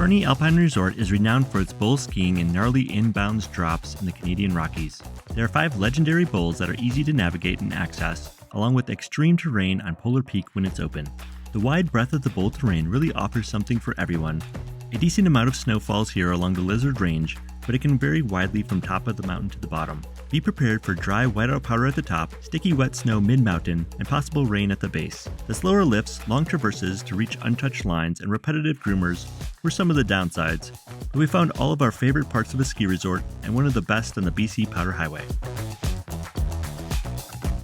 Fernie Alpine Resort is renowned for its bowl skiing and gnarly inbounds drops in the Canadian Rockies. There are 5 legendary bowls that are easy to navigate and access, along with extreme terrain on Polar Peak when it's open. The wide breadth of the bowl terrain really offers something for everyone. A decent amount of snow falls here along the Lizard Range, but it can vary widely from top of the mountain to the bottom. Be prepared for dry whiteout powder at the top, sticky wet snow mid-mountain, and possible rain at the base. The slower lifts, long traverses to reach untouched lines, and repetitive groomers were some of the downsides, but we found all of our favorite parts of a ski resort and one of the best on the BC Powder Highway.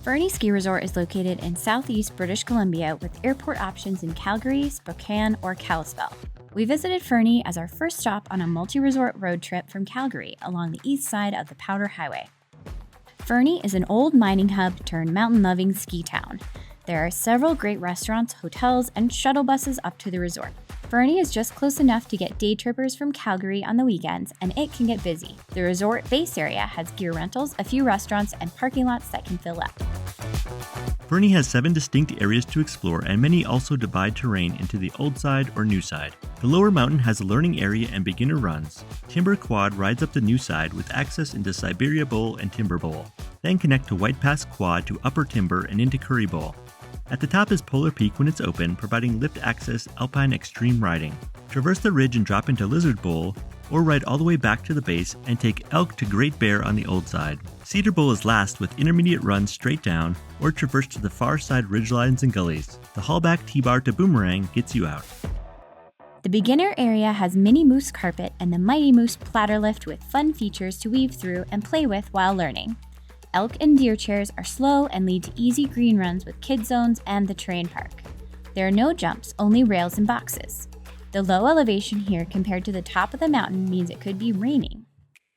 Fernie Ski Resort is located in southeast British Columbia with airport options in Calgary, Spokane, or Kalispell. We visited Fernie as our first stop on a multi-resort road trip from Calgary along the east side of the Powder Highway. Fernie is an old mining hub turned mountain-loving ski town. There are several great restaurants, hotels, and shuttle buses up to the resort. Fernie is just close enough to get day trippers from Calgary on the weekends, and it can get busy. The resort base area has gear rentals, a few restaurants, and parking lots that can fill up. Fernie has 7 distinct areas to explore, and many also divide terrain into the old side or new side. The lower mountain has a learning area and beginner runs. Timber Quad rides up the new side with access into Siberia Bowl and Timber Bowl. Then connect to White Pass Quad to Upper Timber and into Curry Bowl. At the top is Polar Peak when it's open, providing lift access alpine extreme riding. Traverse the ridge and drop into Lizard Bowl, or ride all the way back to the base and take Elk to Great Bear on the old side. Cedar Bowl is last with intermediate runs straight down, or traverse to the far side ridgelines and gullies. The haulback T-bar to Boomerang gets you out. The beginner area has mini moose carpet and the Mighty Moose platter lift with fun features to weave through and play with while learning. Elk and deer chairs are slow and lead to easy green runs with kid zones and the terrain park. There are no jumps, only rails and boxes. The low elevation here compared to the top of the mountain means it could be raining.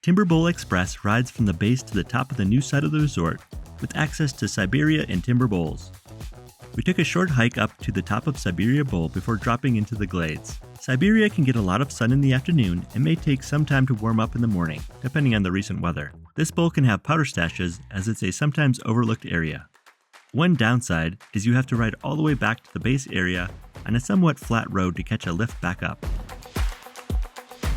Timber Bowl Express rides from the base to the top of the new side of the resort with access to Siberia and Timber Bowls. We took a short hike up to the top of Siberia Bowl before dropping into the glades. Siberia can get a lot of sun in the afternoon and may take some time to warm up in the morning, depending on the recent weather. This bowl can have powder stashes as it's a sometimes overlooked area. One downside is you have to ride all the way back to the base area on a somewhat flat road to catch a lift back up.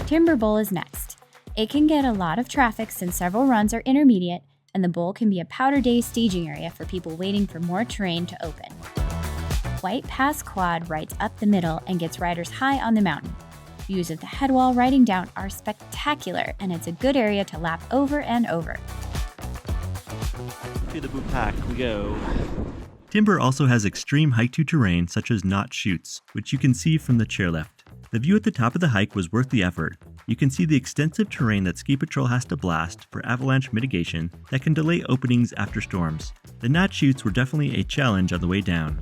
Timber Bowl is next. It can get a lot of traffic since several runs are intermediate, and the bowl can be a powder day staging area for people waiting for more terrain to open. White Pass Quad rides up the middle and gets riders high on the mountain. Views of the headwall riding down are spectacular, and it's a good area to lap over and over. To the boot pack we go. Timber also has extreme hike-to terrain such as knot chutes, which you can see from the chairlift. The view at the top of the hike was worth the effort. You can see the extensive terrain that Ski Patrol has to blast for avalanche mitigation that can delay openings after storms. The knot chutes were definitely a challenge on the way down.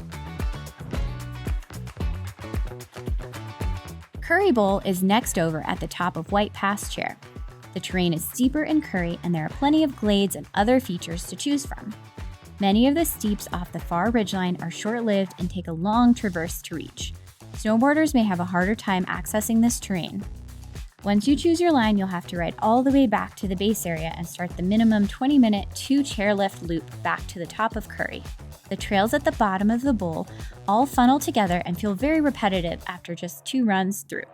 Curry Bowl is next over at the top of White Pass Chair. The terrain is steeper in Curry, and there are plenty of glades and other features to choose from. Many of the steeps off the far ridgeline are short-lived and take a long traverse to reach. Snowboarders may have a harder time accessing this terrain. Once you choose your line, you'll have to ride all the way back to the base area and start the minimum 20-minute 2-chairlift loop back to the top of Curry. The trails at the bottom of the bowl all funnel together and feel very repetitive after just 2 runs through.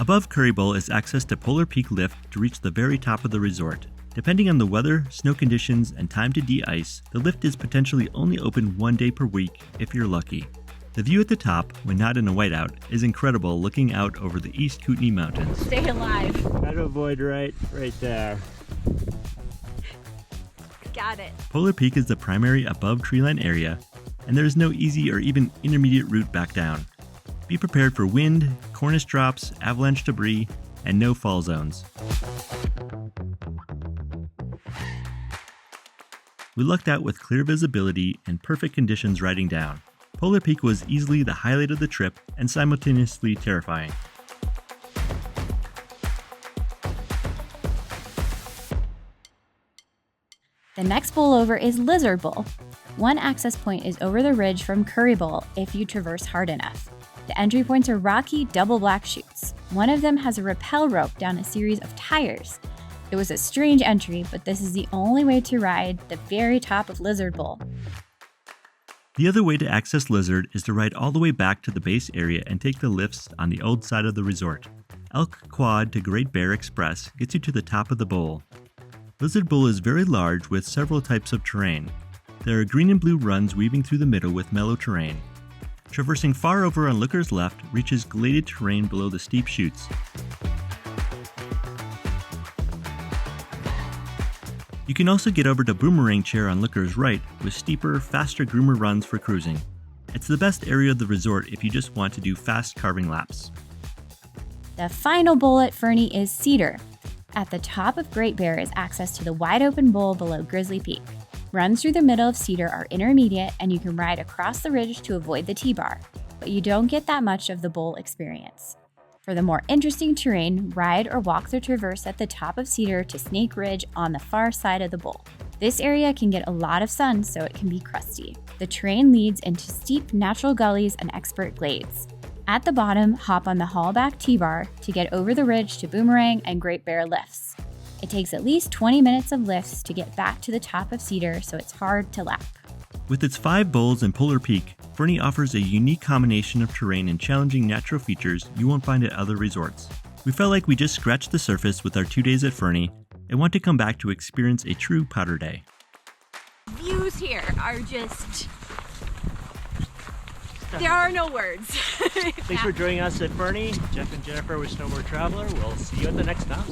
Above Curry Bowl is access to Polar Peak Lift to reach the very top of the resort. Depending on the weather, snow conditions, and time to de-ice, the lift is potentially only open 1 day per week if you're lucky. The view at the top, when not in a whiteout, is incredible looking out over the East Kootenay Mountains. Stay alive. Try to avoid right there. Got it. Polar Peak is the primary above treeline area, and there is no easy or even intermediate route back down. Be prepared for wind, cornice drops, avalanche debris, and no fall zones. We lucked out with clear visibility and perfect conditions riding down. Polar Peak was easily the highlight of the trip and simultaneously terrifying. The next bowl over is Lizard Bowl. One access point is over the ridge from Curry Bowl if you traverse hard enough. The entry points are rocky double black chutes. One of them has a rappel rope down a series of tires. It was a strange entry, but this is the only way to ride the very top of Lizard Bowl. The other way to access Lizard is to ride all the way back to the base area and take the lifts on the old side of the resort. Elk Quad to Great Bear Express gets you to the top of the bowl. Lizard Bowl is very large with several types of terrain. There are green and blue runs weaving through the middle with mellow terrain. Traversing far over on Looker's left reaches gladed terrain below the steep chutes. You can also get over to Boomerang Chair on Looker's right with steeper, faster groomer runs for cruising. It's the best area of the resort if you just want to do fast carving laps. The final bowl at Fernie is Cedar. At the top of Great Bear is access to the wide open bowl below Grizzly Peak. Runs through the middle of Cedar are intermediate and you can ride across the ridge to avoid the T-bar, but you don't get that much of the bowl experience. For the more interesting terrain, ride or walk the traverse at the top of Cedar to Snake Ridge on the far side of the bowl. This area can get a lot of sun, so it can be crusty. The terrain leads into steep natural gullies and expert glades. At the bottom, hop on the Hallback T-bar to get over the ridge to Boomerang and Great Bear lifts. It takes at least 20 minutes of lifts to get back to the top of Cedar, so it's hard to lap. With its 5 bowls and Polar Peak, Fernie offers a unique combination of terrain and challenging natural features you won't find at other resorts. We felt like we just scratched the surface with our 2 days at Fernie and want to come back to experience a true powder day. Views here are just... there are no words. Thanks for joining us at Fernie. Jeff and Jennifer with Snowboard Traveler. We'll see you at the next stop.